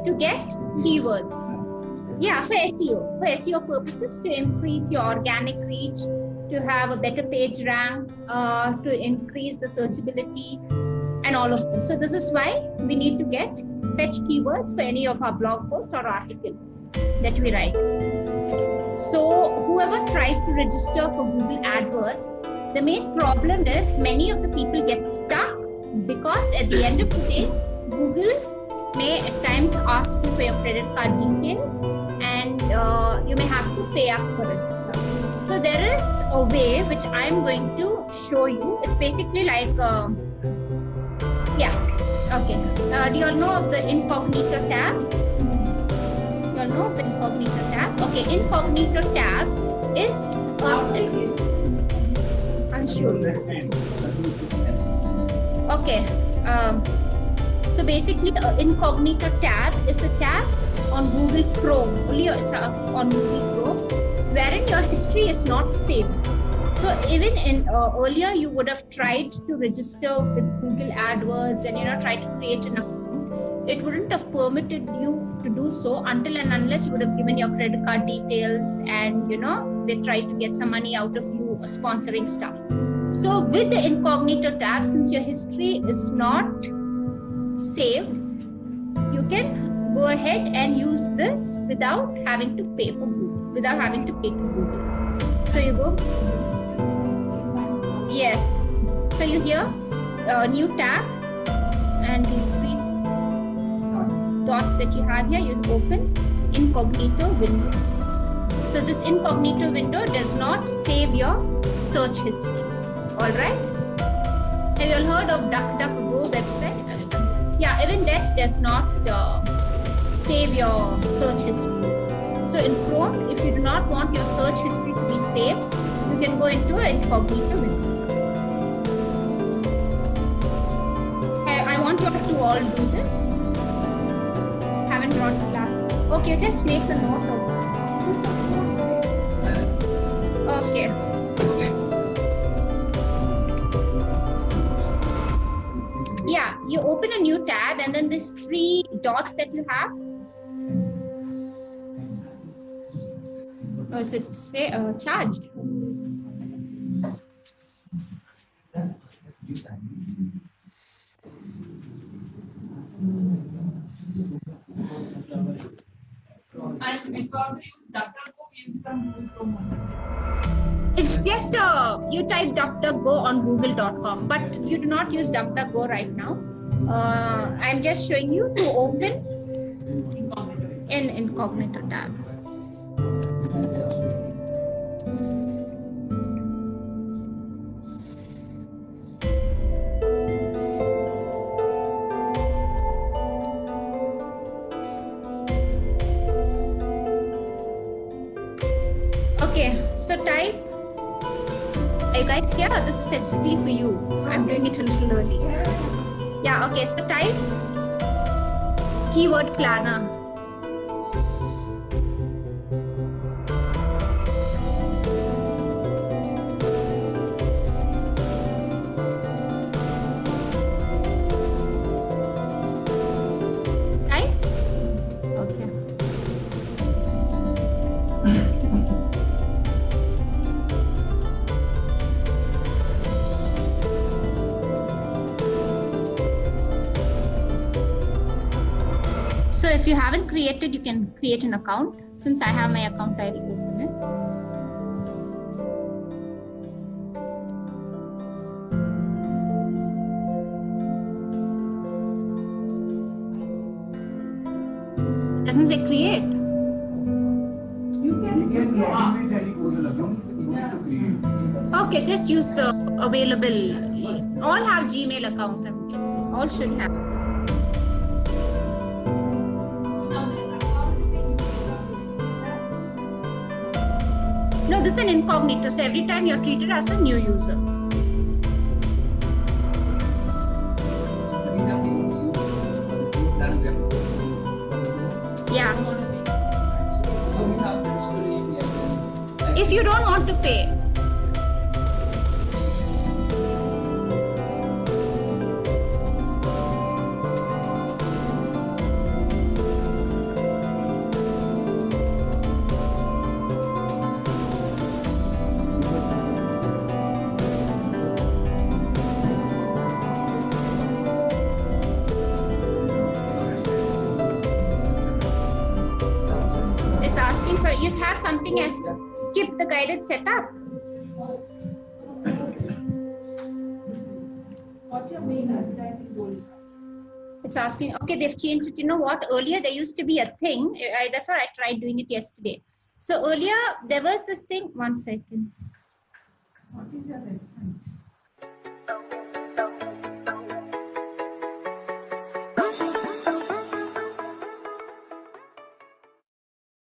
to get keywords. Yeah, for SEO purposes, to increase your organic reach, to have a better page rank, to increase the searchability and all of this. So this is why we need to fetch keywords for any of our blog post or article that we write. So whoever tries to register for Google AdWords, the main problem is many of the people get stuck because at the end of the day, Google may at times ask you for your credit card details and you may have to pay up for it. So there is a way which I'm going to show you. It's basically like, do you all know of the incognito tab? You all know of the incognito tab? Okay, incognito tab is I'll show you. Okay, so basically the incognito tab is a tab on Google Chrome. Only it's on Google Chrome, wherein your history is not saved. So even in earlier, you would have tried to register with Google AdWords and try to create an account. It wouldn't have permitted you to do so until and unless you would have given your credit card details and they tried to get some money out of you sponsoring stuff. So with the incognito tab, since your history is not saved, you can go ahead and use this without having to pay for Google, without having to pay to Google. So you go. Yes. So you hear a new tab and these three dots that you have here, you open incognito window. So this incognito window does not save your search history. All right. Have you all heard of DuckDuckGo website? Yeah, even that does not save your search history. So in Chrome, if you do not want your search history to be saved, you can go into an incognito window. I want you to all do this. Haven't brought the laptop. Okay, just make a note of it. Okay. Yeah, you open a new tab and then these three dots that you have. Or is it say charged? It's just you type DuckDuckGo on google.com, but you do not use DuckDuckGo right now. I'm just showing you to open in incognito tab. Okay, so type. Are you guys here? This is specifically for you. I'm doing it a little early. Yeah, okay, so type keyword planner. So if you haven't created, you can create an account. Since I have my account, I will open it. Doesn't say create. You can log in with Okay, just use the available. All have Gmail account, I'm guessing. All should have. No, this is an incognito. So every time you're treated as a new user. Yeah. If you don't want to pay. you have something as skip the guided setup. What's your main advertising goal? It's asking, okay, they've changed it. You know what? Earlier there used to be a thing. That's what I tried doing it yesterday. So earlier there was this thing. One second. What is your website?